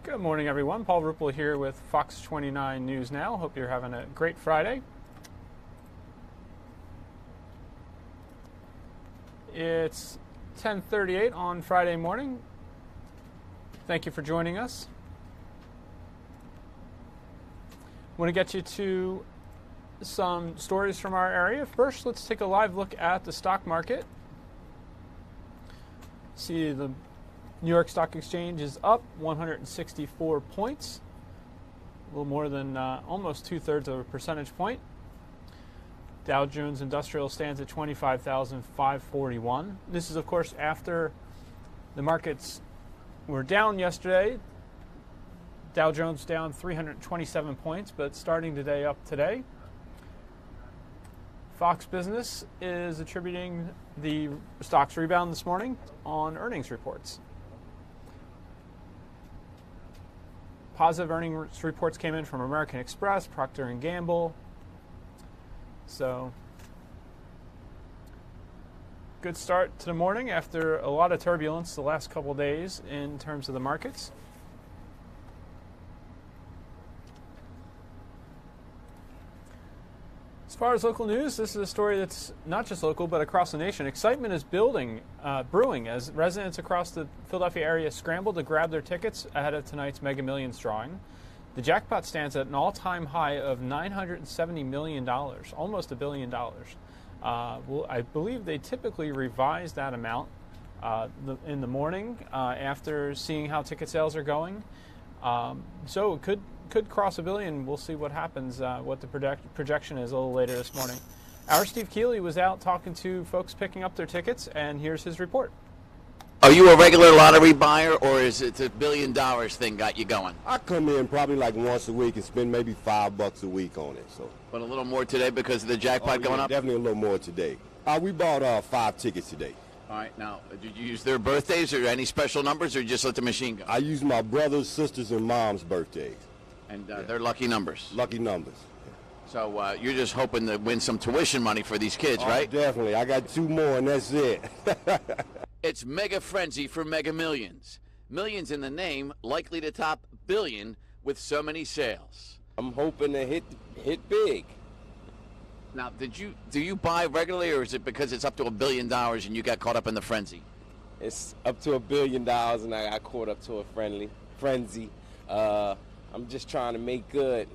Good morning, everyone. Paul Ruppel here with Fox 29 News Now. Hope you're having a great Friday. It's 10:38 on Friday morning. Thank you for joining us. I want to get you to some stories from our area. First, let's take a live look at the stock market. See, the New York Stock Exchange is up 164 points, a little more than almost 2/3 of a percentage point. Dow Jones Industrial stands at 25,541. This is, of course, after the markets were down yesterday. Dow Jones down 327 points, but starting today up today. Fox Business is attributing the stock's rebound this morning on earnings reports. Positive earnings reports came in from American Express, Procter & Gamble. So, good start to the morning after a lot of turbulence the last couple of days in terms of the markets. As far as local news, this is a story that's not just local, but across the nation. Excitement is brewing as residents across the Philadelphia area scramble to grab their tickets ahead of tonight's Mega Millions drawing. The jackpot stands at an all-time high of $970 million, almost $1 billion. I believe they typically revise that amount in the morning after seeing how ticket sales are going. So it could cross $1 billion. We'll see what happens, what the projection is a little later this morning. Our Steve Keeley was out talking to folks picking up their tickets, and here's his report. Are you a regular lottery buyer, or is it the $1 billion thing got you going? I come in probably like once a week and spend maybe $5 a week on it. So, but a little more today because of the jackpot going up? Definitely a little more today. We bought 5 tickets today. All right. Now, did you use their birthdays or any special numbers, or just let the machine go? I used my brother's, sisters, and mom's birthdays. And they're lucky numbers. Lucky numbers. So you're just hoping to win some tuition money for these kids, right? Definitely. I got 2 more, and that's it. It's Mega Frenzy for Mega Millions. Millions in the name, likely to top billion with so many sales. I'm hoping to hit big. Now, do you buy regularly, or is it because it's up to $1 billion and you got caught up in the frenzy? It's up to $1 billion, and I got caught up to a frenzy. I'm just trying to make good.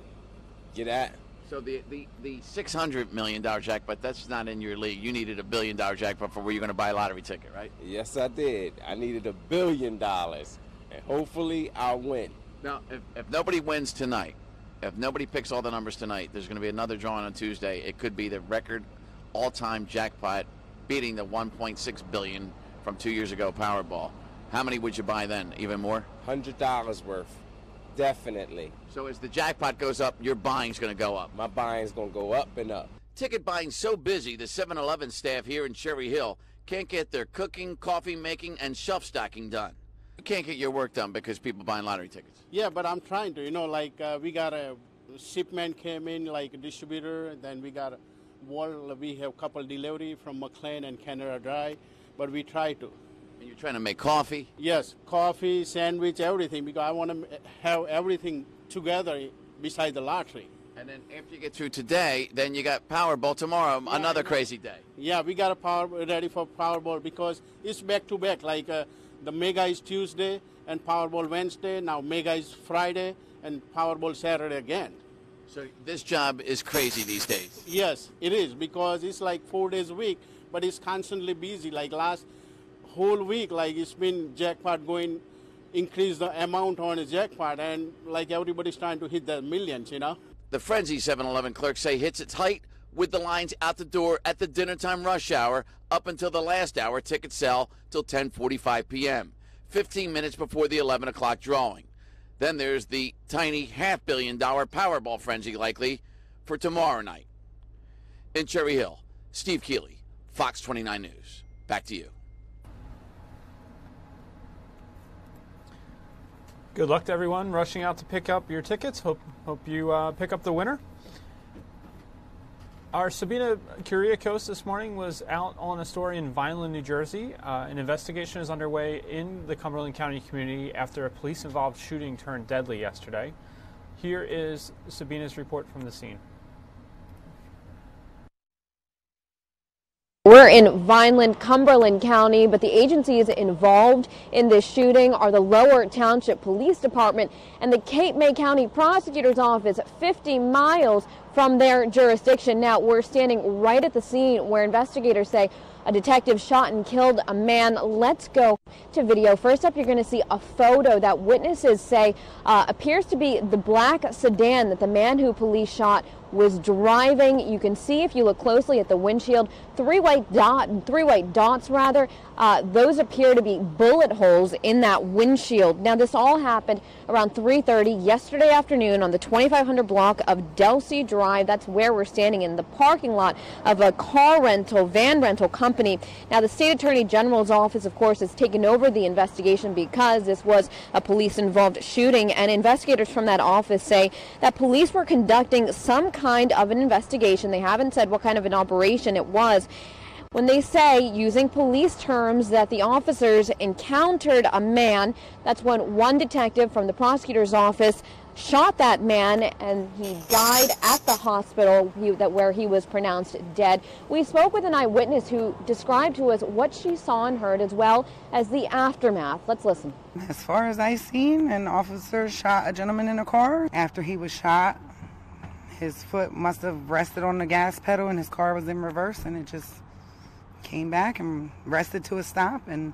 Get at? So the $600 million jackpot, that's not in your league. You needed $1 billion jackpot for where you're going to buy a lottery ticket, right? Yes, I did. I needed $1 billion, and hopefully I'll win. Now, if nobody wins tonight, if nobody picks all the numbers tonight, there's going to be another drawing on Tuesday. It could be the record all-time jackpot, beating the $1.6 billion from 2 years ago Powerball. How many would you buy then? Even more? $100 worth. Definitely. So as the jackpot goes up, your buying's going to go up. My buying's going to go up and up. Ticket buying's so busy, the 7-Eleven staff here in Cherry Hill can't get their cooking, coffee making, and shelf stocking done. You can't get your work done because people buying lottery tickets. Yeah, but I'm trying to. We got a shipment came in, like a distributor. Then we got we have a couple delivery from McLean and Canada Dry, but we try to. And you're trying to make coffee? Yes, coffee, sandwich, everything, because I want to have everything together besides the lottery. And then after you get through today, then you got Powerball tomorrow, another crazy day. Yeah, we got ready for Powerball because it's back to back. Like the Mega is Tuesday and Powerball Wednesday. Now Mega is Friday and Powerball Saturday again. So this job is crazy these days. Yes, it is, because it's like 4 days a week, but it's constantly busy. Like last whole week, like it's been jackpot going, increase the amount on a jackpot, and like everybody's trying to hit the millions, The frenzy 7-Eleven clerks say hits its height with the lines out the door at the dinner time rush hour up until the last hour. Tickets sell till 10:45 p.m., 15 minutes before the 11 o'clock drawing. Then there's the tiny $500 million Powerball frenzy likely for tomorrow night. In Cherry Hill, Steve Keeley, Fox 29 News. Back to you. Good luck to everyone rushing out to pick up your tickets. Hope you pick up the winner. Our Sabina Kuriakos this morning was out on a story in Vineland, New Jersey. An investigation is underway in the Cumberland County community after a police-involved shooting turned deadly yesterday. Here is Sabina's report from the scene. We're in Vineland, Cumberland County, but the agencies involved in this shooting are the Lower Township Police Department and the Cape May County Prosecutor's Office, 50 miles from their jurisdiction. Now, we're standing right at the scene where investigators say a detective shot and killed a man. Let's go to video. First up, you're going to see a photo that witnesses say appears to be the black sedan that the man who police shot was driving. You can see, if you look closely at the windshield, three white dots. Those appear to be bullet holes in that windshield. Now, this all happened around 3:30 yesterday afternoon on the 2500 block of Delsey Drive. That's where we're standing, in the parking lot of a van rental company. Now, the state attorney general's office, of course, has taken over the investigation because this was a police-involved shooting, and investigators from that office say that police were conducting some kind of an investigation. They haven't said what kind of an operation it was. When they say, using police terms, that the officers encountered a man, that's when one detective from the prosecutor's office shot that man, and he died at the hospital where he was pronounced dead. We spoke with an eyewitness who described to us what she saw and heard, as well as the aftermath. Let's listen. As far as I seen, an officer shot a gentleman in a car. After he was shot, his foot must have rested on the gas pedal and his car was in reverse, and it just came back and rested to a stop, and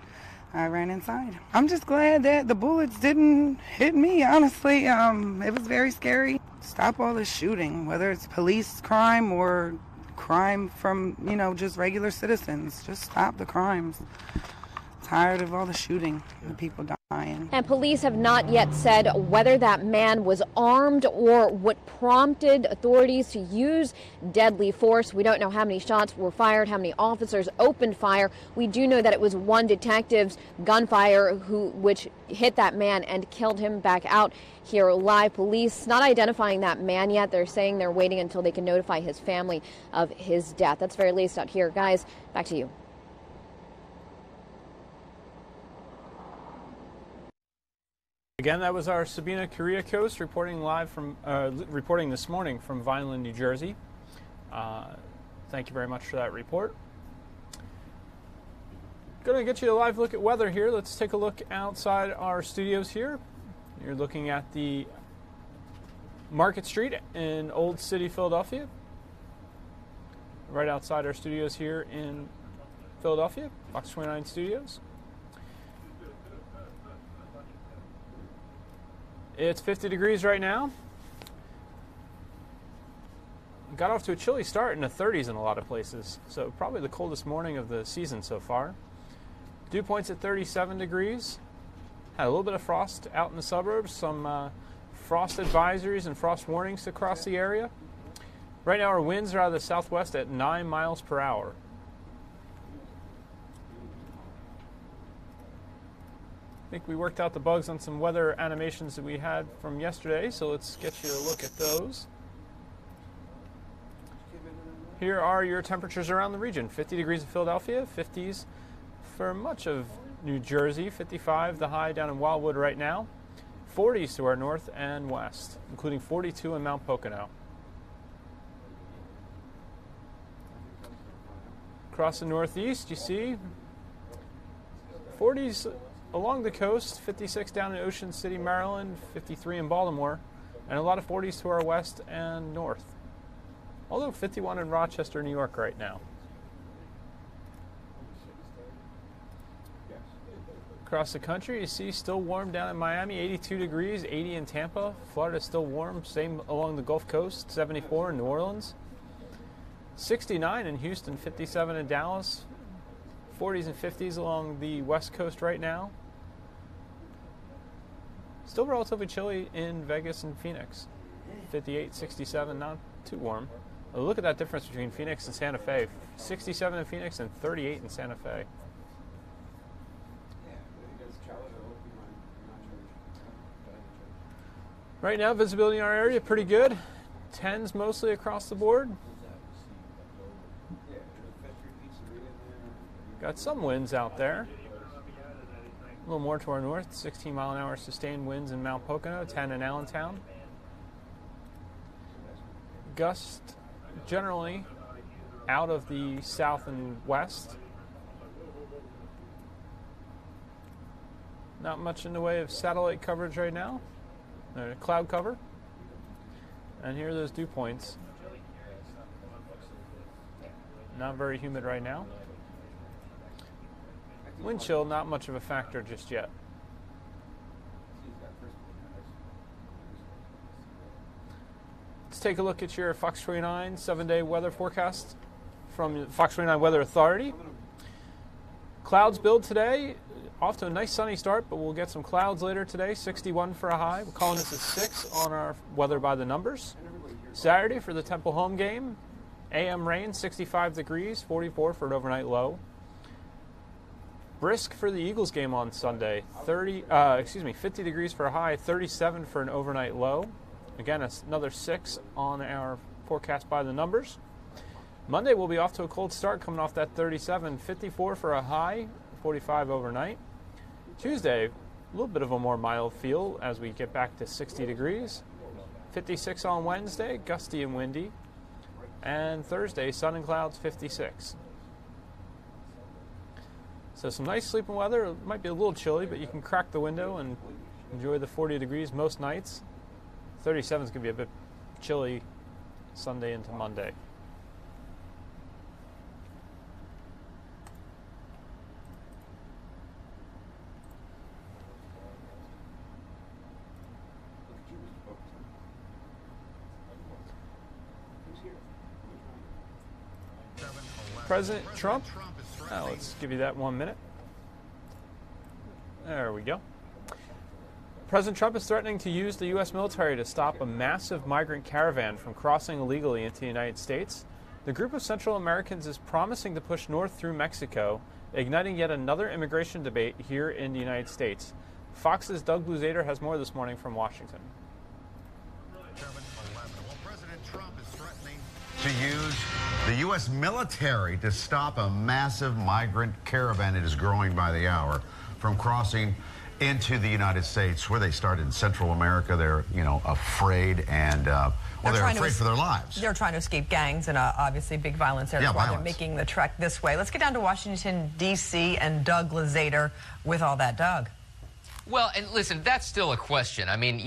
I ran inside. I'm just glad that the bullets didn't hit me, honestly. It was very scary. Stop all this shooting, whether it's police crime or crime from, just regular citizens. Just stop the crimes. Tired of all the shooting and people dying. And police have not yet said whether that man was armed or what prompted authorities to use deadly force. We don't know how many shots were fired, how many officers opened fire. We do know that it was one detective's gunfire which hit that man and killed him. Back out here live, police not identifying that man yet. They're saying they're waiting until they can notify his family of his death. That's very least out here. Guys, back to you. Again, that was our Sabina Kuriakos reporting this morning from Vineland, New Jersey. Thank you very much for that report. Going to get you a live look at weather here. Let's take a look outside our studios here. You're looking at the Market Street in Old City, Philadelphia. Right outside our studios here in Philadelphia, Fox 29 Studios. It's 50 degrees right now. Got off to a chilly start in the 30s in a lot of places, so probably the coldest morning of the season so far. Dew points at 37 degrees. Had a little bit of frost out in the suburbs, some frost advisories and frost warnings across the area. Right now our winds are out of the southwest at 9 miles per hour. I think we worked out the bugs on some weather animations that we had from yesterday, so let's get you a look at those. Here are your temperatures around the region. 50 degrees in Philadelphia, 50s for much of New Jersey, 55 the high down in Wildwood right now, 40s to our north and west, including 42 in Mount Pocono. Across the northeast, you see 40s along the coast, 56 down in Ocean City, Maryland, 53 in Baltimore, and a lot of 40s to our west and north. Although 51 in Rochester, New York right now. Across the country, you see still warm down in Miami, 82 degrees, 80 in Tampa. Florida still warm, same along the Gulf Coast, 74 in New Orleans. 69 in Houston, 57 in Dallas. 40s and 50s along the west coast right now. Still relatively chilly in Vegas and Phoenix. 58, 67, not too warm. Look at that difference between Phoenix and Santa Fe. 67 in Phoenix and 38 in Santa Fe. Right now, visibility in our area pretty good. 10s mostly across the board. Got some winds out there. A little more to our north, 16 mile an hour sustained winds in Mount Pocono, 10 in Allentown. Gust generally out of the south and west. Not much in the way of satellite coverage right now. Cloud cover. And here are those dew points. Not very humid right now. Wind chill, not much of a factor just yet. Let's take a look at your Fox 29 7-day weather forecast from Fox 29 Weather Authority. Clouds build today. Off to a nice sunny start, but we'll get some clouds later today. 61 for a high. We're calling this a 6 on our weather by the numbers. Saturday for the Temple home game. AM rain, 65 degrees, 44 for an overnight low. Brisk for the Eagles game on Sunday. 50 degrees for a high, 37 for an overnight low. Again, another 6 on our forecast by the numbers. Monday we'll be off to a cold start coming off that 37, 54 for a high, 45 overnight. Tuesday, a little bit of a more mild feel as we get back to 60 degrees. 56 on Wednesday, gusty and windy. And Thursday, sun and clouds, 56. So some nice sleeping weather. It might be a little chilly, but you can crack the window and enjoy the 40 degrees most nights. 37 is going to be a bit chilly Sunday into Monday. President Trump, let's give you that 1 minute. There we go. President Trump is threatening to use the U.S. military to stop a massive migrant caravan from crossing illegally into the United States. The group of Central Americans is promising to push north through Mexico, igniting yet another immigration debate here in the United States. Fox's Doug Luzader has more this morning from Washington. President Trump is threatening to use the U.S. military to stop a massive migrant caravan that is growing by the hour from crossing into the United States. Where they started in Central America, they're, afraid and, they're afraid for their lives. They're trying to escape gangs and obviously big violence there. That's why they're making the trek this way. Let's get down to Washington, D.C. and Doug Luzader with all that. Doug. Well, and listen, that's still a question. I mean,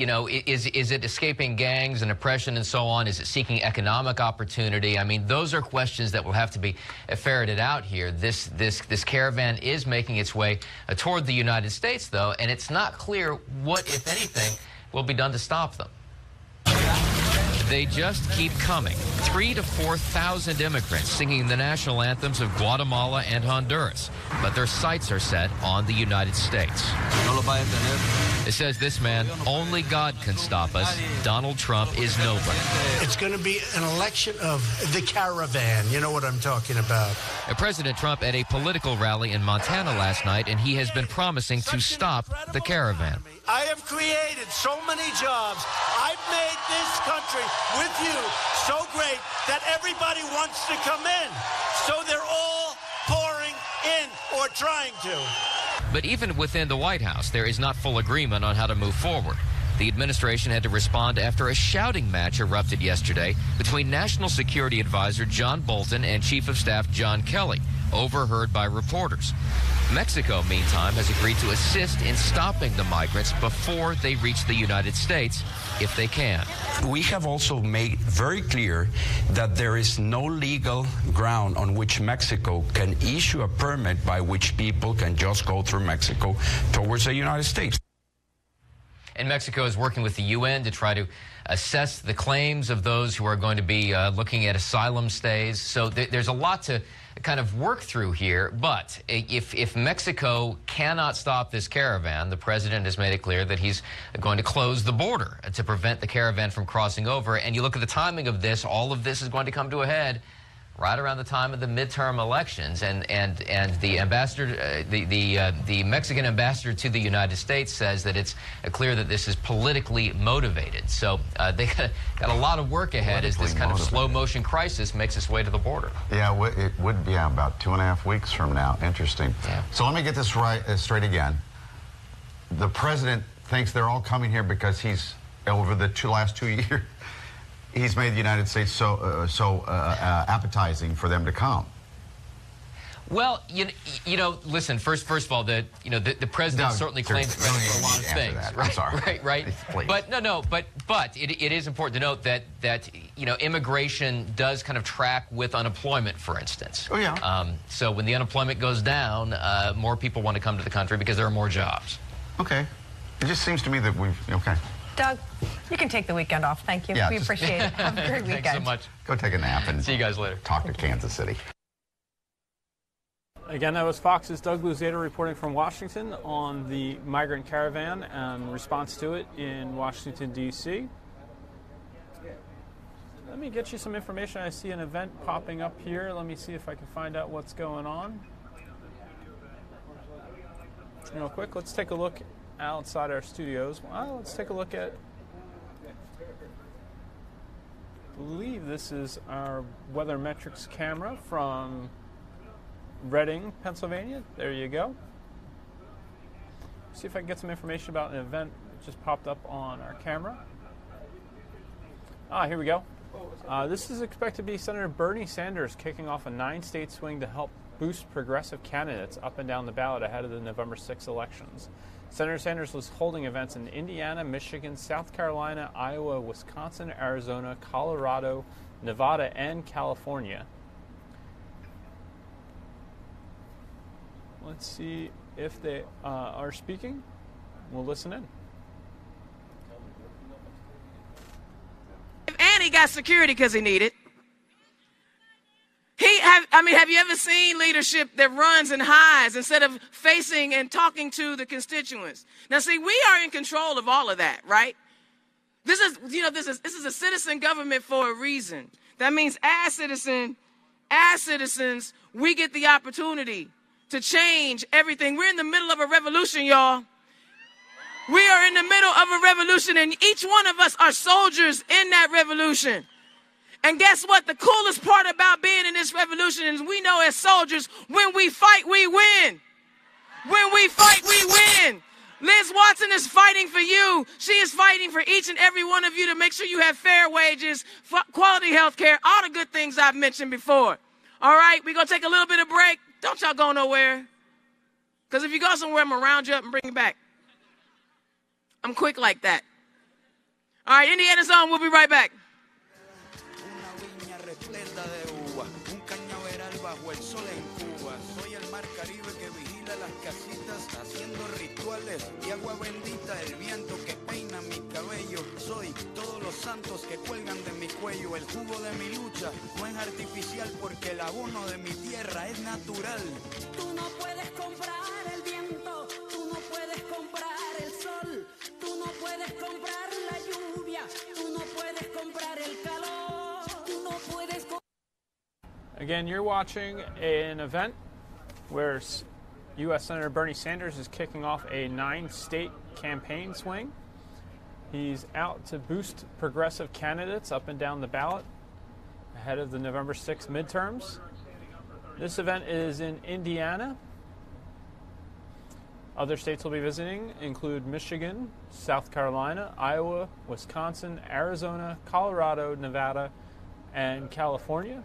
is it escaping gangs and oppression and so on? Is it seeking economic opportunity? I mean, those are questions that will have to be ferreted out here. This caravan is making its way toward the United States, though, and it's not clear what, if anything, will be done to stop them. They just keep coming. 3,000 to 4,000 immigrants singing the national anthems of Guatemala and Honduras. But their sights are set on the United States. It says this man, only God can stop us. Donald Trump is nobody. It's going to be an election of the caravan. You know what I'm talking about. President Trump at a political rally in Montana last night, and he has been promising to stop the caravan. I have created so many jobs. I've made this country with you so great that everybody wants to come in. So they're all pouring in or trying to. But even within the White House, there is not full agreement on how to move forward. The administration had to respond after a shouting match erupted yesterday between National Security Advisor John Bolton and Chief of Staff John Kelly, overheard by reporters. Mexico, meantime, has agreed to assist in stopping the migrants before they reach the United States, if they can. We have also made very clear that there is no legal ground on which Mexico can issue a permit by which people can just go through Mexico towards the United States. And Mexico is working with the UN to try to assess the claims of those who are going to be looking at asylum stays. So there's a lot to kind of work through here. But if Mexico cannot stop this caravan, the president has made it clear that he's going to close the border to prevent the caravan from crossing over. And you look at the timing of this, all of this is going to come to a head right around the time of the midterm elections, and the ambassador, the Mexican ambassador to the United States says that it's clear that this is politically motivated. So they got a lot of work ahead as this kind of slow motion crisis makes its way to the border. Yeah, it would be about 2.5 weeks from now. Interesting. Yeah. So let me get this straight again. The president thinks they're all coming here because he's, over the last 2 years, he's made the United States so appetizing for them to come. Well, you know, listen. First of all, the president certainly claims credit for a lot of things, right? I'm sorry. Right. Please. But but it is important to note that you know, immigration does kind of track with unemployment, for instance. Oh yeah. So when the unemployment goes down, more people want to come to the country because there are more jobs. Okay. It just seems to me that okay. Doug, you can take the weekend off. Thank you. Yeah, we appreciate it. Have a great weekend. Thanks so much. Go take a nap and see you guys later. Talk to Kansas City. Again, that was Fox's Doug Luzader reporting from Washington on the Migrant Caravan and response to it in Washington, D.C. Let me get you some information. I see an event popping up here. Let me see if I can find out what's going on. Real quick, let's take a look outside our studios. Well, let's take a look at, I believe this is our weather metrics camera from Reading, Pennsylvania. There you go. See if I can get some information about an event that just popped up on our camera. Here we go. This is expected to be Senator Bernie Sanders kicking off a 9-state swing to help boost progressive candidates up and down the ballot ahead of the November 6 elections. Senator Sanders was holding events in Indiana, Michigan, South Carolina, Iowa, Wisconsin, Arizona, Colorado, Nevada, and California. Let's see if they are speaking. We'll listen in. And he got security because he needed. Have you ever seen leadership that runs and hides instead of facing and talking to the constituents? Now, see, we are in control of all of that, right? This is a citizen government for a reason. That means as citizens, we get the opportunity to change everything. We're in the middle of a revolution, y'all. We are in the middle of a revolution, and each one of us are soldiers in that revolution. And guess what? The coolest part about being in this revolution is we know as soldiers, when we fight, we win. When we fight, we win. Liz Watson is fighting for you. She is fighting for each and every one of you to make sure you have fair wages, quality health care, all the good things I've mentioned before. All right, we're going to take a little bit of break. Don't y'all go nowhere. Because if you go somewhere, I'm going to round you up and bring you back. I'm quick like that. All right, Indiana Zone, we'll be right back. Y agua bendita del viento que peina mi cabello. Soy todos los santos que cuelgan de mi cuello. El jugo de mi lucha no es artificial porque el abono de mi tierra es natural. Tú no puedes comprar el viento, tú no puedes comprar el sol, tú no puedes comprar la lluvia, tú no puedes comprar el calor, tú no puedes. Again, you're watching an event where U.S. Senator Bernie Sanders is kicking off a 9-state campaign swing. He's out to boost progressive candidates up and down the ballot ahead of the November 6th midterms. This event is in Indiana. Other states we'll be visiting include Michigan, South Carolina, Iowa, Wisconsin, Arizona, Colorado, Nevada, and California.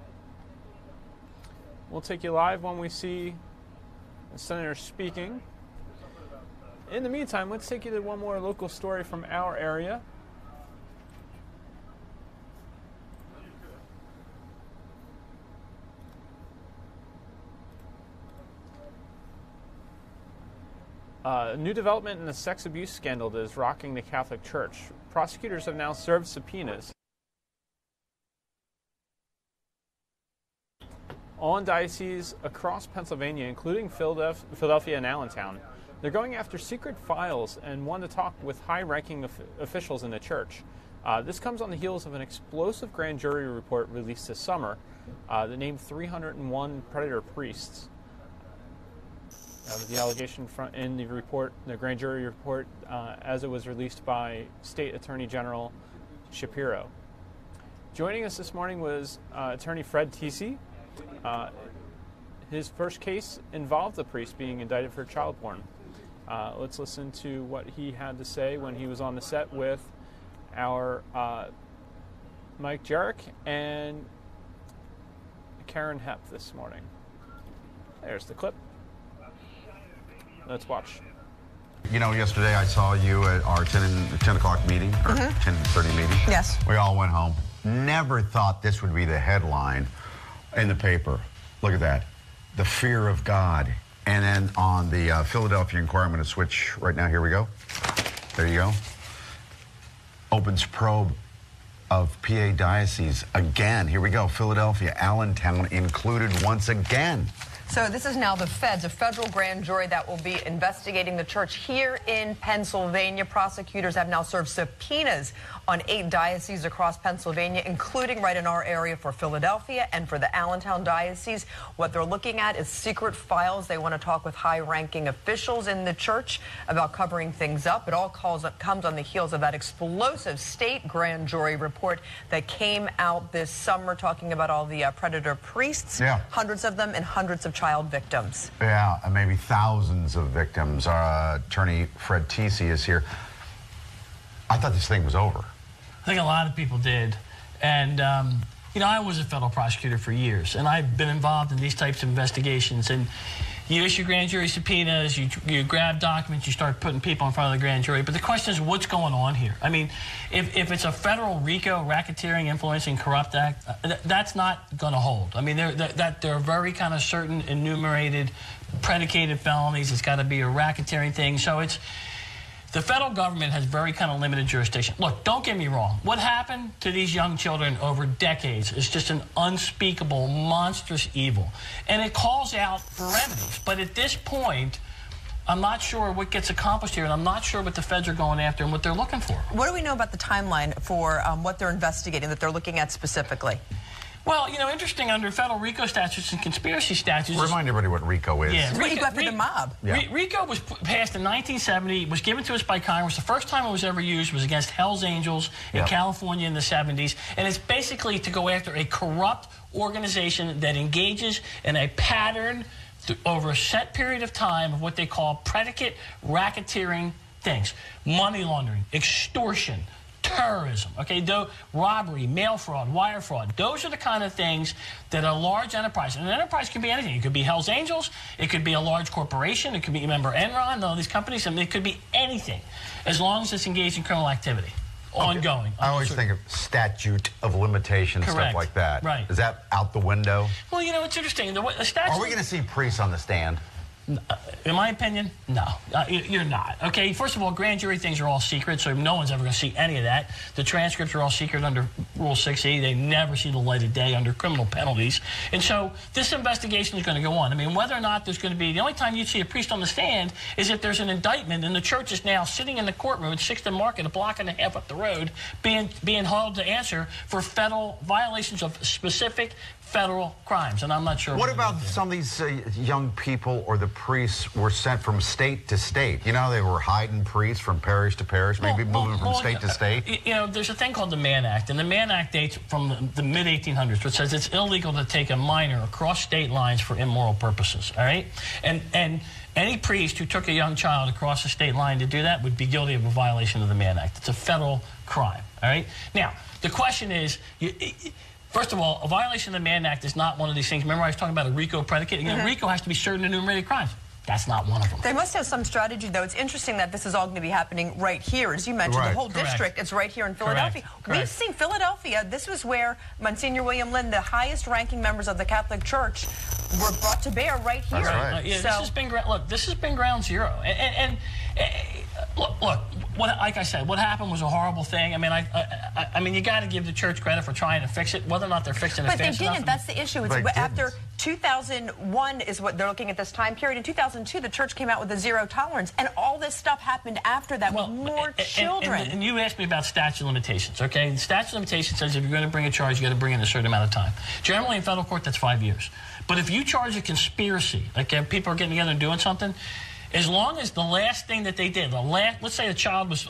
We'll take you live when we see the senator speaking. In the meantime, let's take you to one more local story from our area. A new development in the sex abuse scandal that is rocking the Catholic Church. Prosecutors have now served subpoenas on dioceses across Pennsylvania, including Philadelphia and Allentown. They're going after secret files and want to talk with high-ranking officials in the church. This comes on the heels of an explosive grand jury report released this summer that named 301 predator priests. The allegation in the report, the grand jury report, as it was released by State Attorney General Shapiro. Joining us this morning was Attorney Fred Tisi. His first case involved the priest being indicted for child porn. Let's listen to what he had to say when he was on the set with our Mike Jarek and Karen Hepp this morning. There's the clip. Let's watch. You know, yesterday I saw you at our 10 o'clock meeting, or 10:30 meeting. Yes. We all went home. Never thought this would be the headline in the paper. Look at that. The fear of God. And then on the Philadelphia Inquirer, I'm going to switch right now. Here we go. There you go. Opens probe of PA diocese again. Here we go. Philadelphia, Allentown included once again. So this is now the feds, a federal grand jury that will be investigating the church here in Pennsylvania. Prosecutors have now served subpoenas on 8 dioceses across Pennsylvania, including right in our area for Philadelphia and for the Allentown diocese. What they're looking at is secret files. They want to talk with high-ranking officials in the church about covering things up. It all comes on the heels of that explosive state grand jury report that came out this summer talking about all the predator priests, hundreds of them, and hundreds of child victims. Yeah, and maybe thousands of victims. Attorney Fred Tisi is here. I thought this thing was over. I think a lot of people did. And, you know, I was a federal prosecutor for years, and I've been involved in these types of investigations. And you issue grand jury subpoenas, you grab documents, you start putting people in front of the grand jury. But the question is, what's going on here? I mean, if it's a federal RICO, Racketeering, Influencing, Corrupt Act, that's not going to hold. I mean, they're very kind of certain enumerated, predicated felonies. It's got to be a racketeering thing. So it's... The federal government has very kind of limited jurisdiction. Look, don't get me wrong. What happened to these young children over decades is just an unspeakable, monstrous evil. And it calls out for remedies. But at this point, I'm not sure what gets accomplished here, and I'm not sure what the feds are going after and what they're looking for. What do we know about the timeline for what they're investigating, that they're looking at specifically? Well, you know, interesting, under federal RICO statutes and conspiracy statutes... Remind everybody what RICO is. Yeah, it's what you got for the mob. Yeah. RICO was passed in 1970, was given to us by Congress. The first time it was ever used was against Hell's Angels in California in the 70s. And it's basically to go after a corrupt organization that engages in a pattern over a set period of time of what they call predicate racketeering things. Money laundering, extortion, terrorism, okay, robbery, mail fraud, wire fraud. Those are the kind of things that a large enterprise, and an enterprise can be anything. It could be Hell's Angels, it could be a large corporation, it could be, remember, Enron, all these companies, I mean, it could be anything, as long as it's engaged in criminal activity. Ongoing. I always think of statute of limitations, stuff like that. Right. Is that out the window? Well, you know, it's interesting. The statute... Are we going to see priests on the stand? In my opinion, no. You're not. Okay, first of all, grand jury things are all secret, so no one's ever going to see any of that. The transcripts are all secret under Rule 6E. They never see the light of day under criminal penalties. And so this investigation is going to go on. I mean, whether or not there's going to be... The only time you'd see a priest on the stand is if there's an indictment and the church is now sitting in the courtroom at 6th and Market, a block and a half up the road, being hauled to answer for federal violations of specific federal crimes, and I'm not sure. What about some of these young people or the priests were sent from state to state? You know, they were hiding priests from parish to parish, maybe moving from state to state? You know, there's a thing called the Mann Act, and the Mann Act dates from the mid-1800s, which says it's illegal to take a minor across state lines for immoral purposes, all right? And any priest who took a young child across the state line to do that would be guilty of a violation of the Mann Act. It's a federal crime, all right? Now, the question is... First of all, a violation of the Mann Act is not one of these things. Remember I was talking about a RICO predicate? You know, RICO has to be certain enumerated crimes. That's not one of them. They must have some strategy, though. It's interesting that this is all going to be happening right here. As you mentioned, the whole district is right here in Philadelphia. We've seen Philadelphia. This was where Monsignor William Lynn, the highest-ranking members of the Catholic Church, were brought to bear right here. That's right. Yeah, this has been ground zero. Look, like I said, what happened was a horrible thing. I mean, you got to give the church credit for trying to fix it. Whether or not they're fixing it fast enough. But they didn't. That's the issue. It's after 2001 is what they're looking at this time period. In 2002, the church came out with a zero tolerance, and all this stuff happened after that with more children. And you asked me about statute of limitations, okay? The statute of limitations says if you're going to bring a charge, you got to bring in a certain amount of time. Generally, in federal court, that's 5 years. But if you charge a conspiracy, like people are getting together and doing something, as long as the last thing that they did, let's say a child was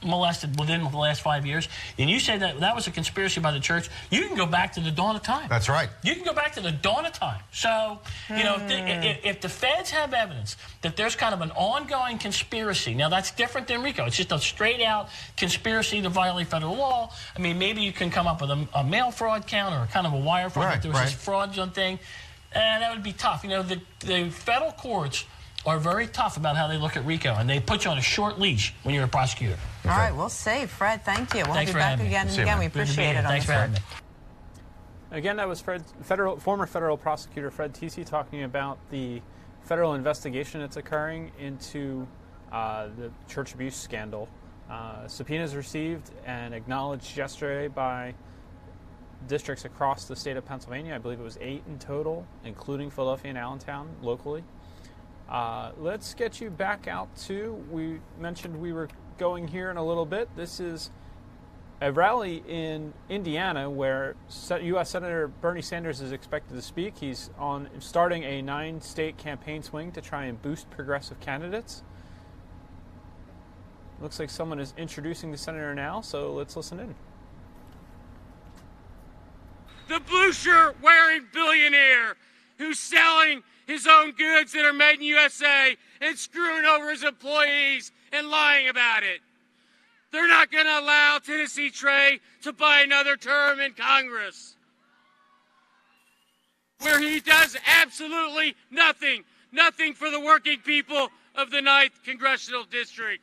molested within the last 5 years, and you say that that was a conspiracy by the church, you can go back to the dawn of time. That's right. You can go back to the dawn of time. So, you know, if the feds have evidence that there's kind of an ongoing conspiracy, now that's different than RICO. It's just a straight-out conspiracy to violate federal law. I mean, maybe you can come up with a mail fraud count or kind of a wire fraud. Right, if there was this fraudulent thing, and that would be tough. You know, the federal courts are very tough about how they look at RICO, and they put you on a short leash when you're a prosecutor. All right, we'll see. Fred, thank you. We'll Thanks be back again and again. We appreciate it. Thanks for having me. Again, that was former federal prosecutor Fred Tisi talking about the federal investigation that's occurring into the church abuse scandal. Subpoenas received and acknowledged yesterday by districts across the state of Pennsylvania. I believe it was 8 in total, including Philadelphia and Allentown locally. Let's get you back out to, we mentioned we were going here in a little bit. This is a rally in Indiana where U.S. Senator Bernie Sanders is expected to speak. He's starting a 9-state campaign swing to try and boost progressive candidates. Looks like someone is introducing the senator now, so let's listen in. The blue shirt wearing billionaire who's selling his own goods that are made in USA and screwing over his employees and lying about it. They're not going to allow Tennessee Trey to buy another term in Congress where he does absolutely nothing for the working people of the 9th Congressional District.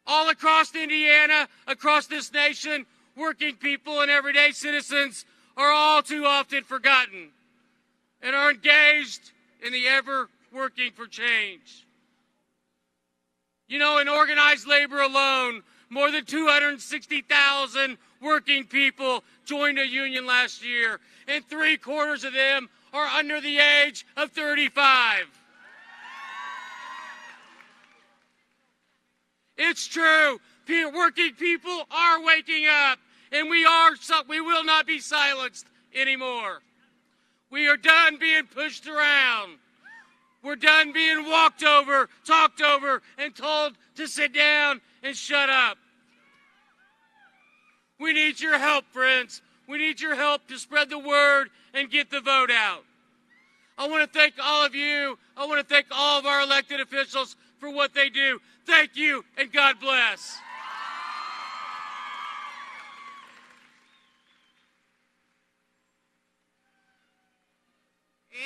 All across Indiana, across this nation, working people and everyday citizens are all too often forgotten and are engaged in the ever working for change. You know, in organized labor alone, more than 260,000 working people joined a union last year, and 3/4 of them are under the age of 35. It's true. Working people are waking up, and we will not be silenced anymore. We are done being pushed around. We're done being walked over, talked over, and told to sit down and shut up. We need your help, friends. We need your help to spread the word and get the vote out. I want to thank all of you. I want to thank all of our elected officials for what they do. Thank you, and God bless.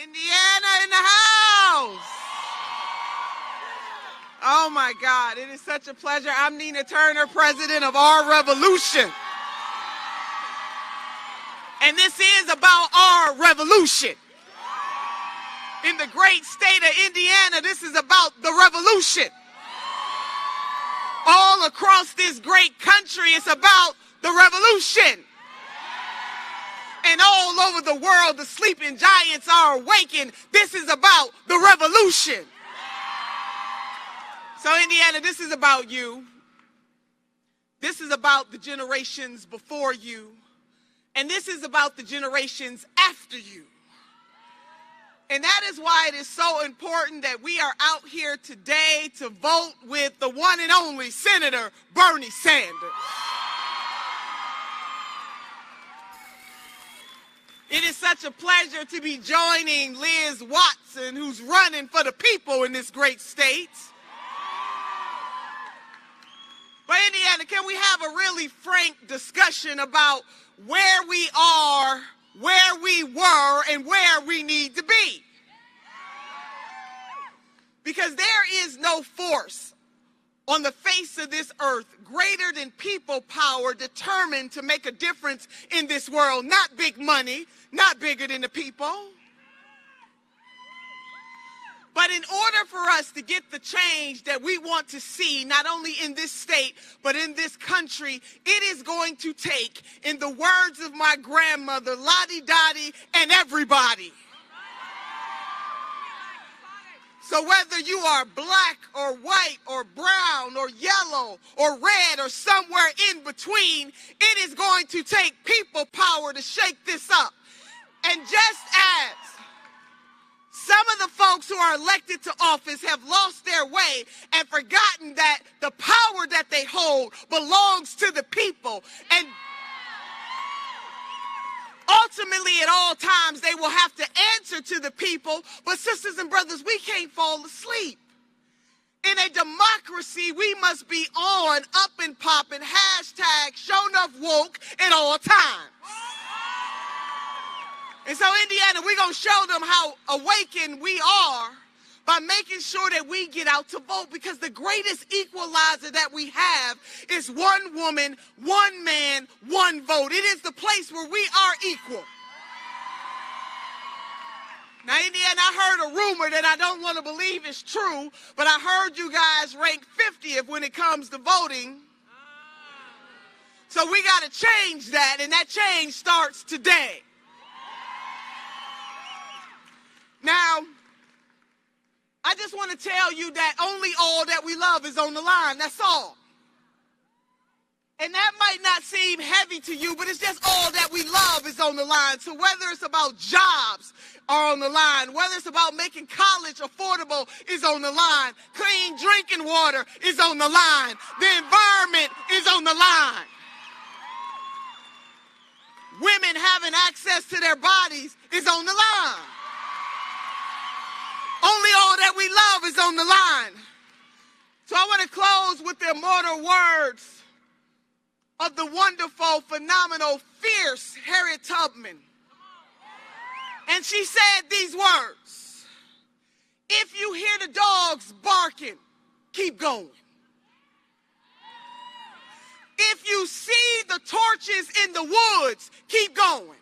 Indiana in the house. Oh my God, it is such a pleasure. I'm Nina Turner, president of Our Revolution. And this is about our revolution. In the great state of Indiana, this is about the revolution. All across this great country, it's about the revolution. And all over the world, the sleeping giants are awakened. This is about the revolution. So, Indiana, this is about you. This is about the generations before you. And this is about the generations after you. And that is why it is so important that we are out here today to vote with the one and only Senator Bernie Sanders. It is such a pleasure to be joining Liz Watson, who's running for the people in this great state. But Indiana, can we have a really frank discussion about where we are, where we were, and where we need to be? Because there is no force on the face of this earth greater than people power determined to make a difference in this world. Not big money, not bigger than the people. But in order for us to get the change that we want to see, not only in this state, but in this country, it is going to take, in the words of my grandmother, Lottie Dottie and everybody. So whether you are black or white or brown or yellow or red or somewhere in between, it is going to take people power to shake this up. And just as some of the folks who are elected to office have lost their way and forgotten that the power that they hold belongs to the people, and ultimately, at all times, they will have to answer to the people. But sisters and brothers, we can't fall asleep. In a democracy, we must be on, up and popping, hashtag show enough woke at all times. And so, Indiana, we're going to show them how awakened we are by making sure that we get out to vote, because the greatest equalizer that we have is one woman, one man, one vote. It is the place where we are equal. Now, Indiana, I heard a rumor that I don't want to believe is true, but I heard you guys rank 50th when it comes to voting. So we got to change that, and that change starts today. Now, I just want to tell you that only all that we love is on the line. That's all. And that might not seem heavy to you, but it's just all that we love is on the line. So whether it's about jobs are on the line, whether it's about making college affordable is on the line, clean drinking water is on the line, the environment is on the line. Women having access to their bodies is on the line. Only all that we love is on the line. So I want to close with the immortal words of the wonderful, phenomenal, fierce Harriet Tubman. And she said these words: if you hear the dogs barking, keep going. If you see the torches in the woods, keep going.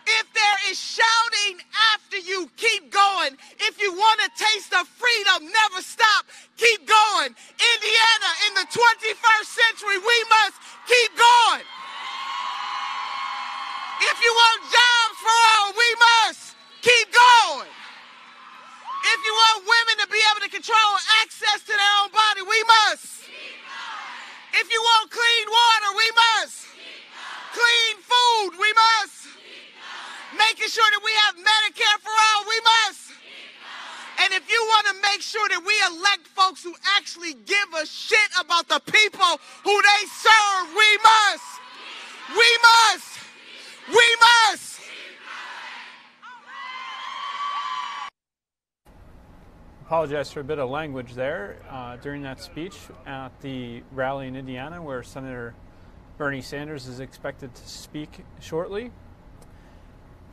If there is shouting after you, keep going. If you want a taste of freedom, never stop, keep going. Indiana, in the 21st century, we must keep going. If you want jobs for all, we must keep going. If you want women to be able to control access to their own body, we must. If you want clean water, we must. Clean food, we must. Making sure that we have Medicare for all, we must. And if you want to make sure that we elect folks who actually give a shit about the people who they serve, we must. We must. We must. Apologize for a bit of language there during that speech at the rally in Indiana, where Senator Bernie Sanders is expected to speak shortly.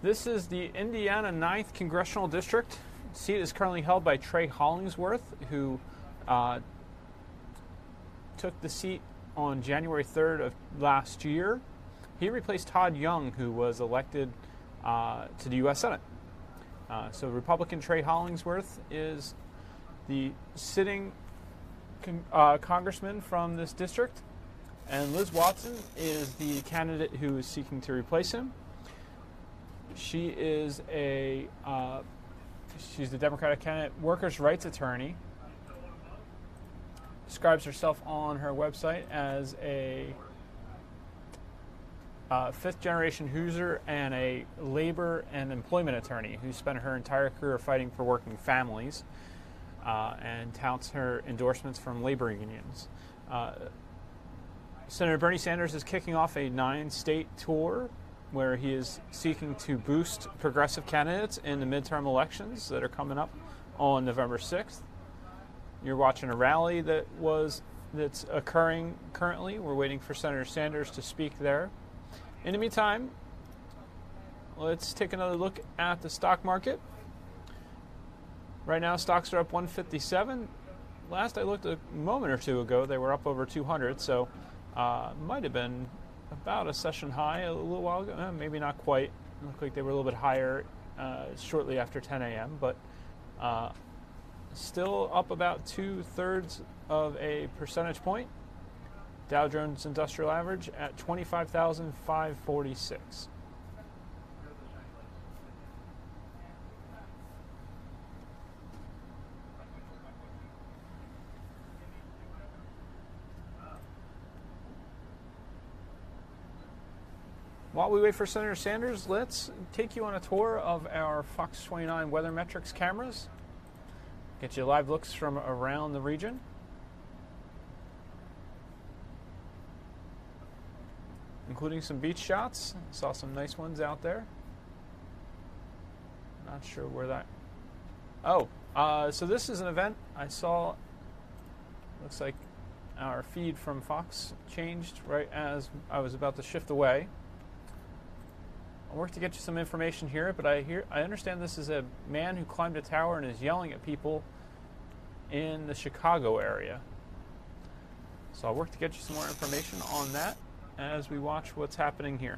This is the Indiana 9th Congressional District. The seat is currently held by Trey Hollingsworth, who took the seat on January 3rd of last year. He replaced Todd Young, who was elected to the U.S. Senate. So Republican Trey Hollingsworth is the sitting congressman from this district, and Liz Watson is the candidate who is seeking to replace him. She is she's the Democratic candidate, workers' rights attorney. Describes herself on her website as a fifth-generation Hoosier and a labor and employment attorney who spent her entire career fighting for working families, and touts her endorsements from labor unions. Senator Bernie Sanders is kicking off a 9-state tour where he is seeking to boost progressive candidates in the midterm elections that are coming up on November 6th. You're watching a rally that's occurring currently. We're waiting for Senator Sanders to speak there. In the meantime, let's take another look at the stock market. Right now, stocks are up 157. Last I looked a moment or two ago, they were up over 200, so might have been about a session high a little while ago. Maybe not quite. It looked like they were a little bit higher shortly after 10 a.m., but Still up about 2/3 of a percentage point. Dow Jones Industrial Average at 25,546. While we wait for Senator Sanders, let's take you on a tour of our Fox 29 Weather Metrics cameras. Get you live looks from around the region. Including some beach shots. Saw some nice ones out there. Not sure where that... Oh, so this is an event I saw. Looks like our feed from Fox changed right as I was about to shift away. I'll work to get you some information here, but I understand this is a man who climbed a tower and is yelling at people in the Chicago area. So I'll work to get you some more information on that as we watch what's happening here.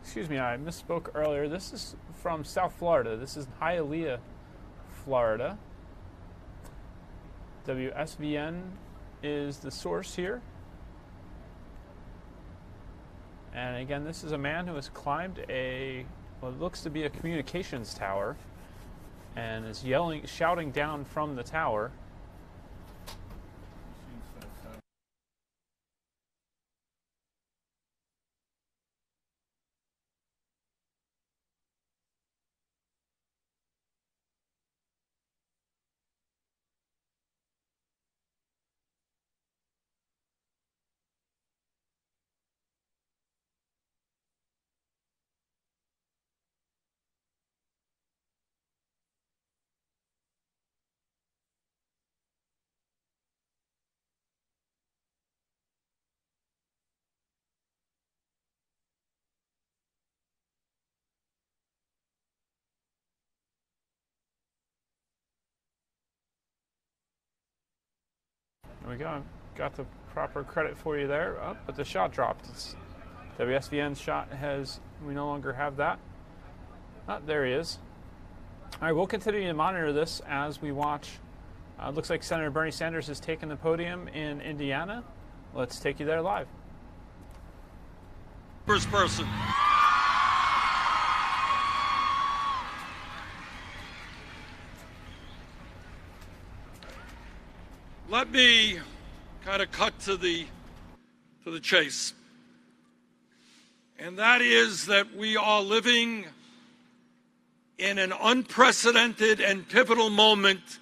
Excuse me, I misspoke earlier. This is from South Florida. This is Hialeah, Florida. WSVN is the source here. And again, this is a man who has climbed what looks to be a communications tower and is shouting down from the tower. There we go. Got the proper credit for you there. Oh, but the shot dropped. WSVN's shot we no longer have that. Oh, there he is. All right, we'll continue to monitor this as we watch. Looks like Senator Bernie Sanders has taken the podium in Indiana. Let's take you there live. First person. Let me kind of cut to the chase. And that is that we are living in an unprecedented and pivotal moment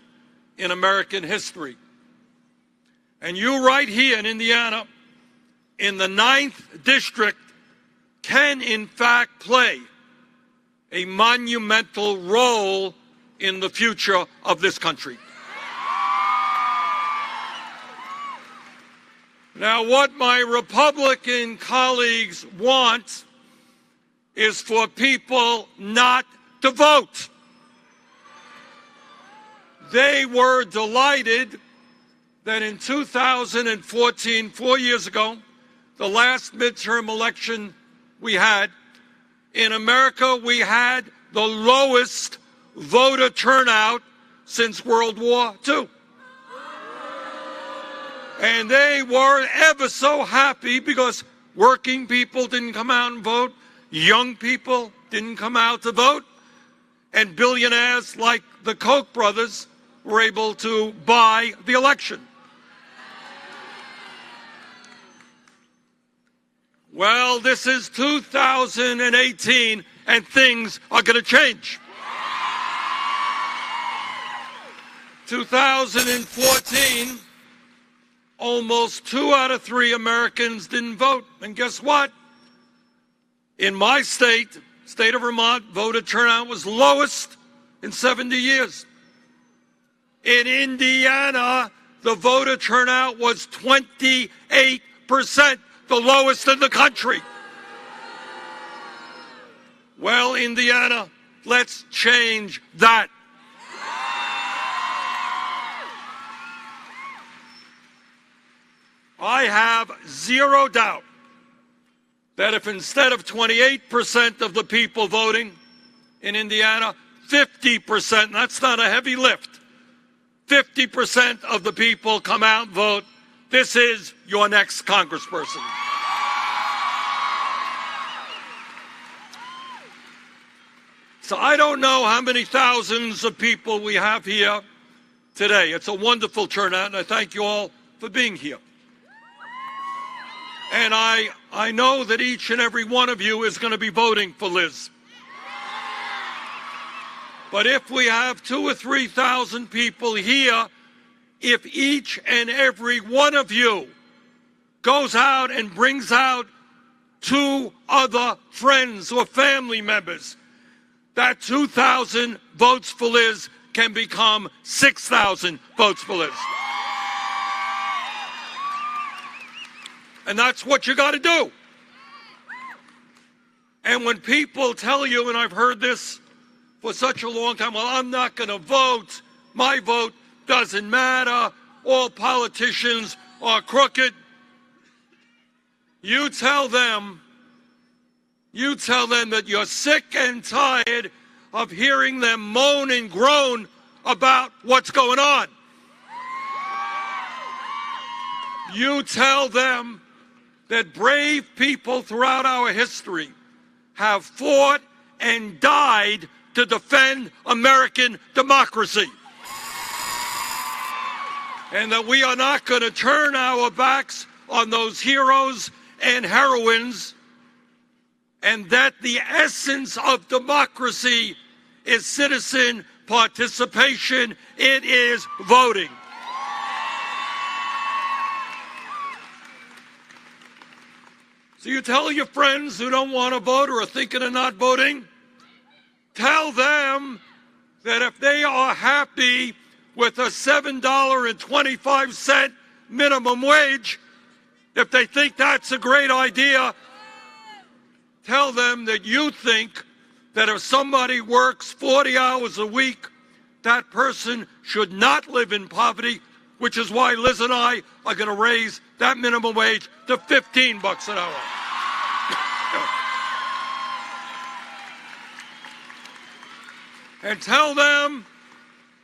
in American history. And you right here in Indiana, in the 9th District, can in fact play a monumental role in the future of this country. Now, what my Republican colleagues want is for people not to vote. They were delighted that in 2014, 4 years ago, the last midterm election we had, in America we had the lowest voter turnout since World War II. And they were ever so happy because working people didn't come out and vote, young people didn't come out to vote, and billionaires like the Koch brothers were able to buy the election. Well, this is 2018, and things are going to change. 2014, almost 2 out of 3 Americans didn't vote. And guess what? In my state of Vermont, voter turnout was lowest in 70 years. In Indiana, the voter turnout was 28%, the lowest in the country. Well, Indiana, let's change that. I have zero doubt that if instead of 28% of the people voting in Indiana, 50%, that's not a heavy lift, 50% of the people come out and vote, this is your next congressperson. So I don't know how many thousands of people we have here today. It's a wonderful turnout, and I thank you all for being here. And I know that each and every one of you is going to be voting for Liz. But if we have 2,000 or 3,000 people here, if each and every one of you goes out and brings out 2 other friends or family members, that 2,000 votes for Liz can become 6,000 votes for Liz. And that's what you got to do. And when people tell you, and I've heard this for such a long time, well, I'm not going to vote, my vote doesn't matter, all politicians are crooked. You tell them that you're sick and tired of hearing them moan and groan about what's going on. You tell them that brave people throughout our history have fought and died to defend American democracy. And that we are not going to turn our backs on those heroes and heroines, and that the essence of democracy is citizen participation. It is voting. So you tell your friends who don't want to vote or are thinking of not voting, tell them that if they are happy with a $7.25 minimum wage, if they think that's a great idea, tell them that you think that if somebody works 40 hours a week, that person should not live in poverty, which is why Liz and I are going to raise that minimum wage to $15 an hour. And tell them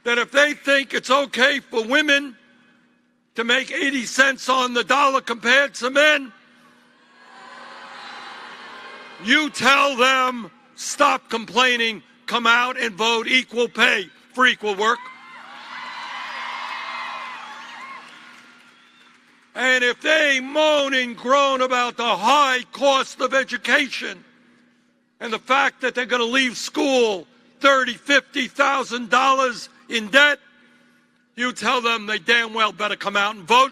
that if they think it's okay for women to make 80 cents on the dollar compared to men, you tell them, stop complaining, come out and vote equal pay for equal work. And if they moan and groan about the high cost of education and the fact that they're going to leave school $30,000, $50,000 in debt, you tell them they damn well better come out and vote.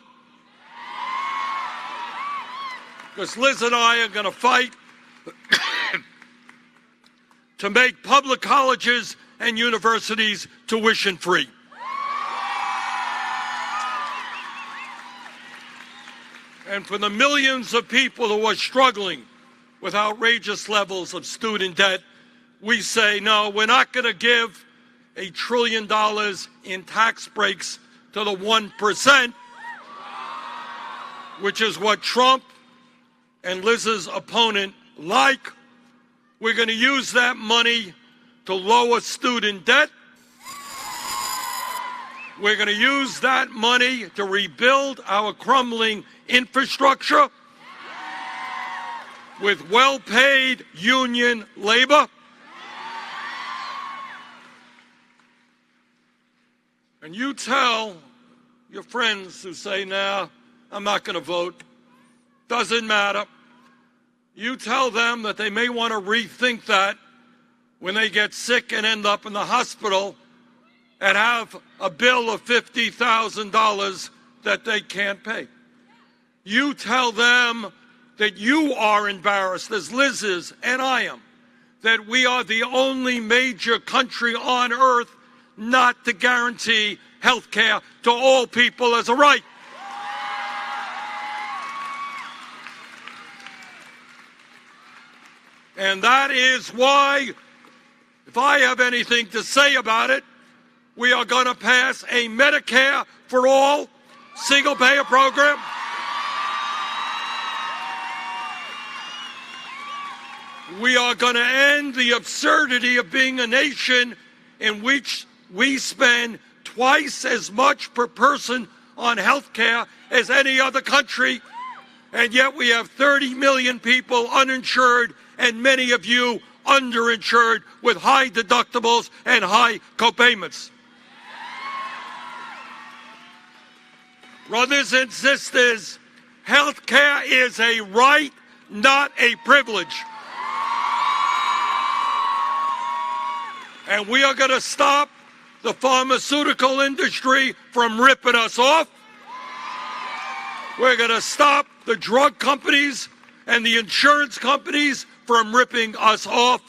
Because Liz and I are going to fight to make public colleges and universities tuition free. And for the millions of people who are struggling with outrageous levels of student debt, we say, no, we're not going to give $1 trillion in tax breaks to the 1%, which is what Trump and Liz's opponent like. We're going to use that money to lower student debt. We're going to use that money to rebuild our crumbling infrastructure with well-paid union labor. And you tell your friends who say, nah, I'm not going to vote, doesn't matter. You tell them that they may want to rethink that when they get sick and end up in the hospital and have a bill of $50,000 that they can't pay. You tell them that you are embarrassed, as Liz is, and I am, that we are the only major country on earth not to guarantee health care to all people as a right. And that is why, if I have anything to say about it, we are going to pass a Medicare for all single-payer program. We are going to end the absurdity of being a nation in which we spend twice as much per person on health care as any other country, and yet we have 30 million people uninsured and many of you underinsured with high deductibles and high copayments. Brothers and sisters, health care is a right, not a privilege. And we are going to stop the pharmaceutical industry from ripping us off. We're going to stop the drug companies and the insurance companies from ripping us off.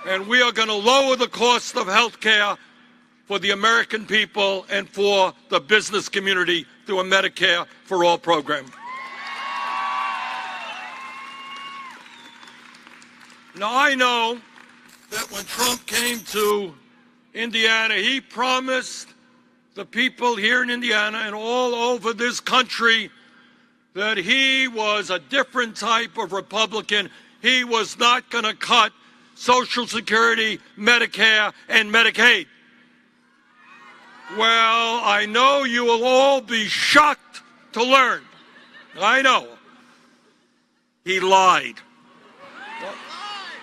And we are going to lower the cost of health care for the American people and for the business community through a Medicare for All program. Now, I know that when Trump came to Indiana, he promised the people here in Indiana and all over this country that he was a different type of Republican. He was not going to cut Social Security, Medicare, and Medicaid. Well, I know you will all be shocked to learn. I know. He lied.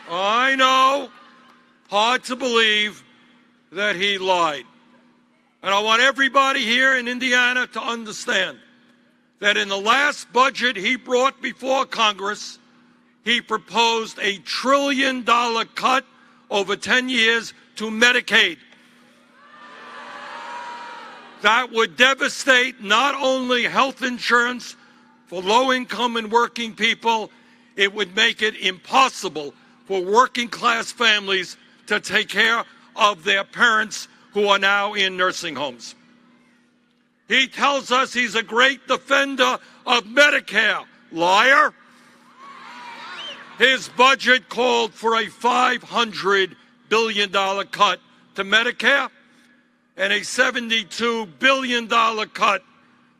I know. Hard to believe that he lied. And I want everybody here in Indiana to understand that in the last budget he brought before Congress, he proposed a $1 trillion cut over 10 years to Medicaid. That would devastate not only health insurance for low-income and working people, it would make it impossible for working-class families to take care of their parents who are now in nursing homes. He tells us he's a great defender of Medicare. Liar. His budget called for a $500 billion cut to Medicare and a $72 billion cut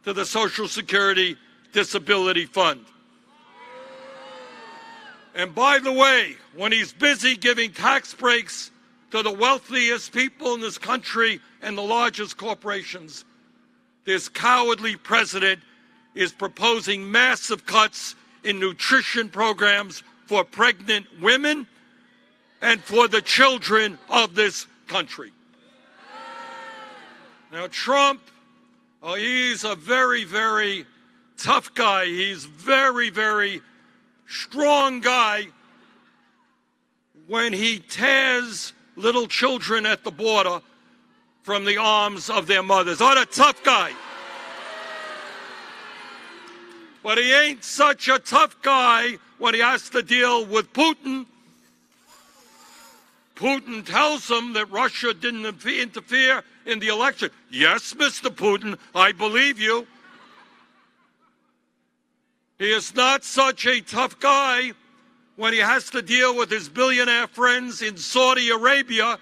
to the Social Security Disability Fund. And by the way, when he's busy giving tax breaks to the wealthiest people in this country and the largest corporations, this cowardly president is proposing massive cuts in nutrition programs for pregnant women and for the children of this country. Now, Trump, he's a very, very tough guy. He's very, very strong guy when he tears little children at the border from the arms of their mothers. What a tough guy. But he ain't such a tough guy when he has to deal with Putin. Putin tells him that Russia didn't interfere in the election. Yes, Mr. Putin, I believe you. He is not such a tough guy when he has to deal with his billionaire friends in Saudi Arabia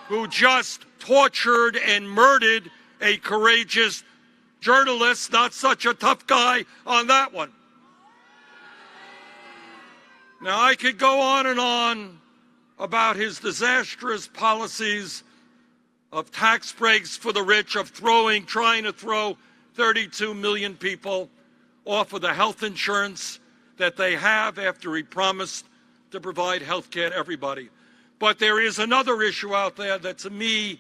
who just tortured and murdered a courageous journalist. Not such a tough guy on that one. Now, I could go on and on about his disastrous policies of tax breaks for the rich, of trying to throw 32 million people off of the health insurance that they have after he promised to provide health care to everybody. But there is another issue out there that, to me,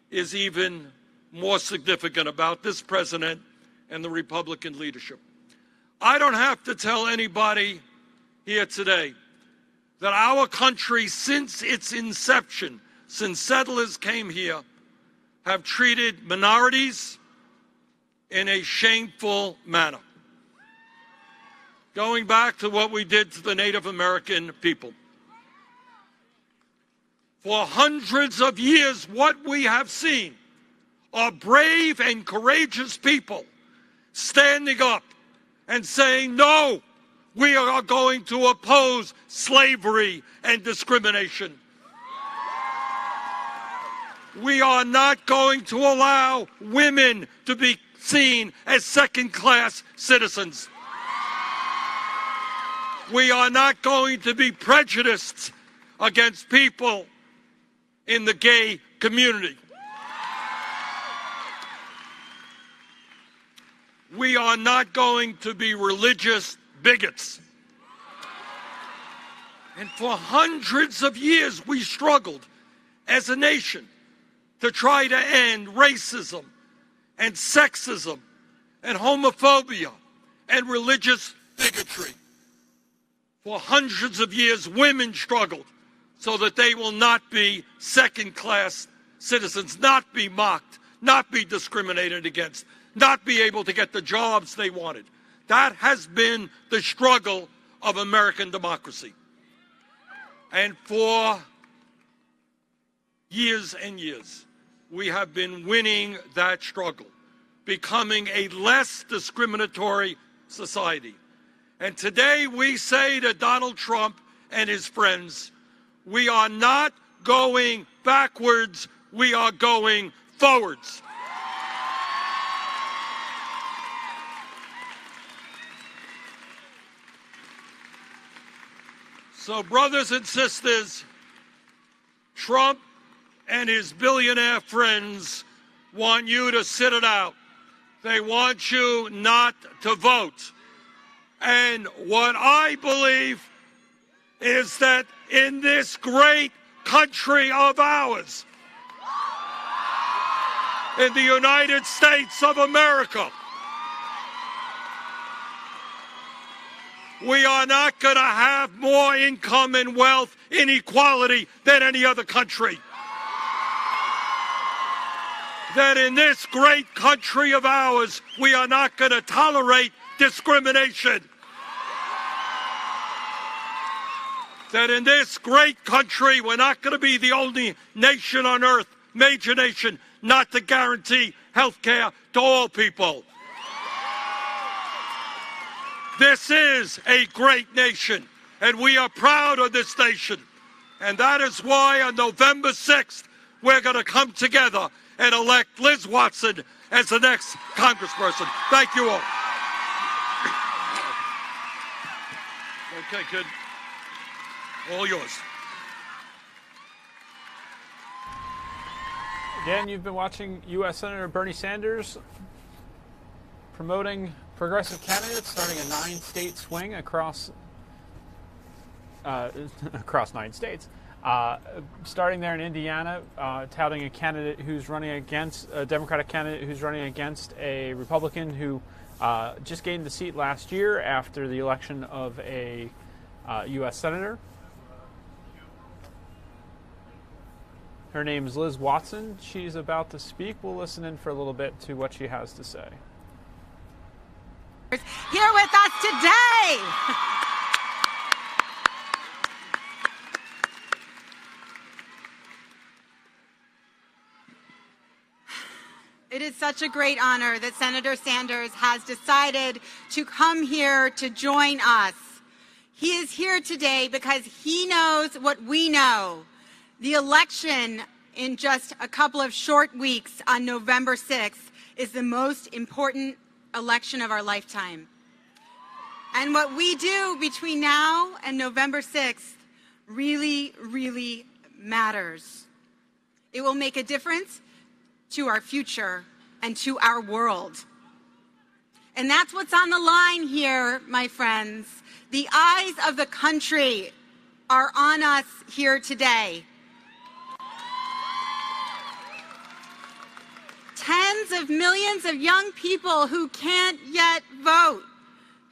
is even more significant about this president and the Republican leadership. I don't have to tell anybody here today that our country, since its inception, since settlers came here, have treated minorities in a shameful manner. Going back to what we did to the Native American people. For hundreds of years, what we have seen are brave and courageous people standing up and saying, no, we are going to oppose slavery and discrimination. We are not going to allow women to be seen as second-class citizens. We are not going to be prejudiced against people in the gay community. We are not going to be religious bigots. And for hundreds of years, we struggled as a nation to try to end racism and sexism and homophobia and religious bigotry. For hundreds of years, women struggled so that they will not be second-class citizens, not be mocked, not be discriminated against, not be able to get the jobs they wanted. That has been the struggle of American democracy. And for years and years, we have been winning that struggle, becoming a less discriminatory society. And today we say to Donald Trump and his friends, we are not going backwards, we are going forwards. So, brothers and sisters, Trump and his billionaire friends want you to sit it out. They want you not to vote. And what I believe is that in this great country of ours, in the United States of America, we are not going to have more income and wealth inequality than any other country. That in this great country of ours, we are not going to tolerate discrimination. That in this great country, we're not going to be the only nation on earth, major nation, not to guarantee health care to all people. This is a great nation, and we are proud of this nation. And that is why on November 6th, we're going to come together and elect Liz Watson as the next congressperson. Thank you all. Okay, kid. All yours. Again, you've been watching U.S. Senator Bernie Sanders promoting progressive candidates, starting a 9-state swing across 9 states. Starting there in Indiana, touting a candidate who's running against a Democratic candidate who's running against a Republican who just gained the seat last year after the election of a U.S. Senator. Her name is Liz Watson. She's about to speak. We'll listen in for a little bit to what she has to say. Here with us today. It is such a great honor that Senator Sanders has decided to come here to join us. He is here today because he knows what we know. The election in just a couple of short weeks on November 6th is the most important election of our lifetime. And what we do between now and November 6th really, really matters. It will make a difference to our future and to our world. And that's what's on the line here, my friends. The eyes of the country are on us here today. Tens of millions of young people who can't yet vote,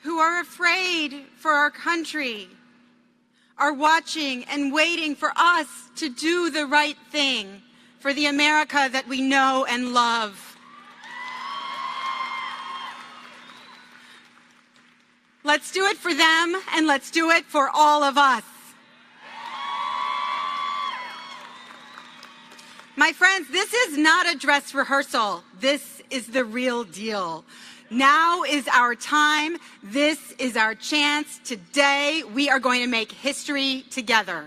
who are afraid for our country, are watching and waiting for us to do the right thing for the America that we know and love. Let's do it for them, and let's do it for all of us. My friends, this is not a dress rehearsal. This is the real deal. Now is our time. This is our chance. Today, we are going to make history together.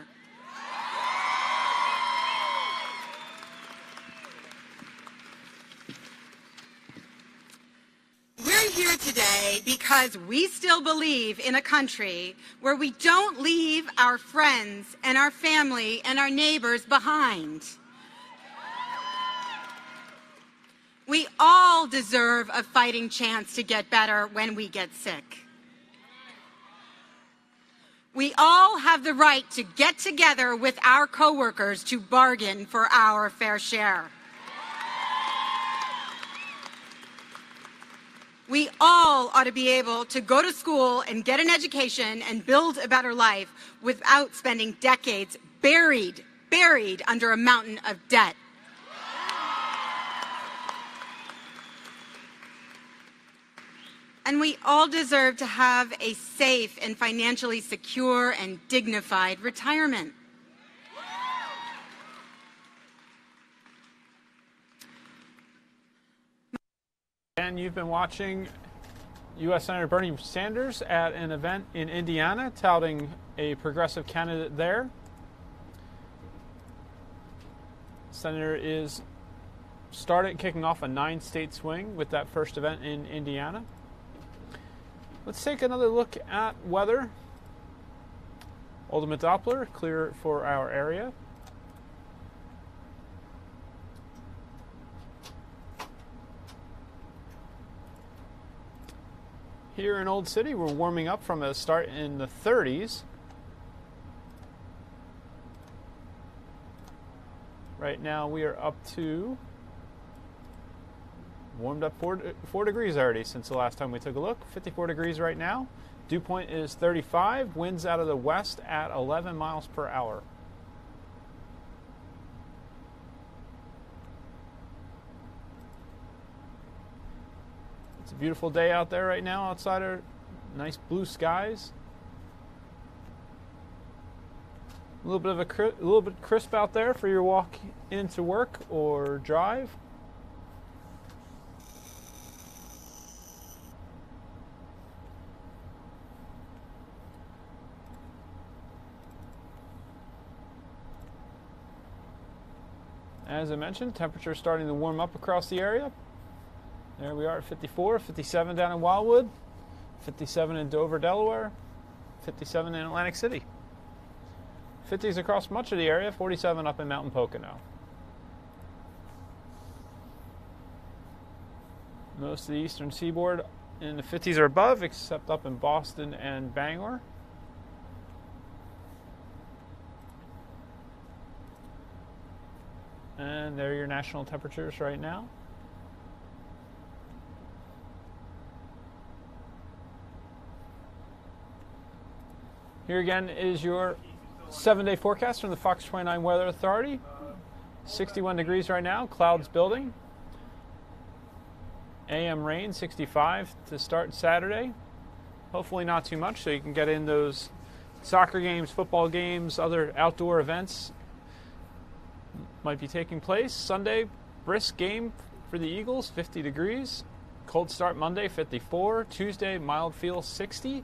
We're here today because we still believe in a country where we don't leave our friends and our family and our neighbors behind. We all deserve a fighting chance to get better when we get sick. We all have the right to get together with our coworkers to bargain for our fair share. We all ought to be able to go to school and get an education and build a better life without spending decades buried under a mountain of debt. And we all deserve to have a safe and financially secure and dignified retirement. And you've been watching U.S. Senator Bernie Sanders at an event in Indiana touting a progressive candidate there. Senator is kicking off a 9-state swing with that first event in Indiana. Let's take another look at weather. Ultimate Doppler, clear for our area. Here in Old City, we're warming up from a start in the 30s. Right now we are up to, warmed up 4 degrees already since the last time we took a look. 54 degrees right now. Dew point is 35. Winds out of the west at 11 miles per hour. It's a beautiful day out there right now outside. Our nice blue skies. A little bit crisp out there for your walk into work or drive. As I mentioned, temperature starting to warm up across the area. There we are at 54, 57 down in Wildwood, 57 in Dover, Delaware, 57 in Atlantic City. 50s across much of the area, 47 up in Mountain Pocono. Most of the eastern seaboard in the 50s or above, except up in Boston and Bangor. And there are your national temperatures right now. Here again is your 7-day forecast from the Fox 29 Weather Authority. 61 degrees right now, clouds building. AM rain, 65 to start Saturday. Hopefully not too much, so you can get in those soccer games, football games, other outdoor events might be taking place. Sunday, brisk game for the Eagles, 50 degrees. Cold start Monday, 54. Tuesday, mild feel, 60.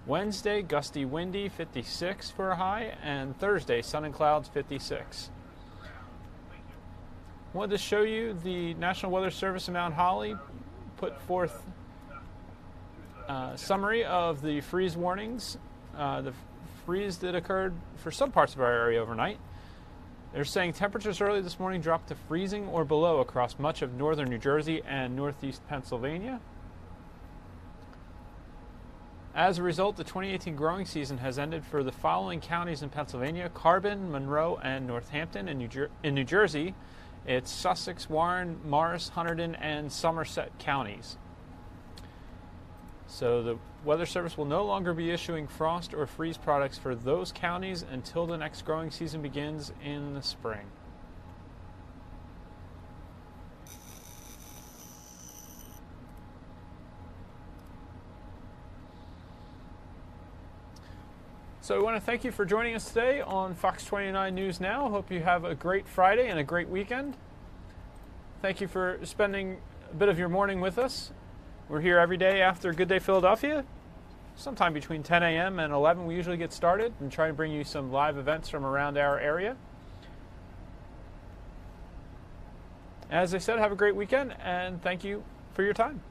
Wednesday, gusty, windy, 56 for a high. And Thursday, sun and clouds, 56. I wanted to show you the National Weather Service in Mount Holly put forth summary of the freeze warnings. The freeze that occurred for some parts of our area overnight. They're saying temperatures early this morning dropped to freezing or below across much of northern New Jersey and northeast Pennsylvania. As a result, the 2018 growing season has ended for the following counties in Pennsylvania: Carbon, Monroe, and Northampton. In New Jersey, it's Sussex, Warren, Morris, Hunterdon, and Somerset counties. So the Weather Service will no longer be issuing frost or freeze products for those counties until the next growing season begins in the spring. So I want to thank you for joining us today on Fox 29 News Now. Hope you have a great Friday and a great weekend. Thank you for spending a bit of your morning with us. We're here every day after Good Day Philadelphia. Sometime between 10 a.m. and 11 we usually get started and try to bring you some live events from around our area. As I said, have a great weekend and thank you for your time.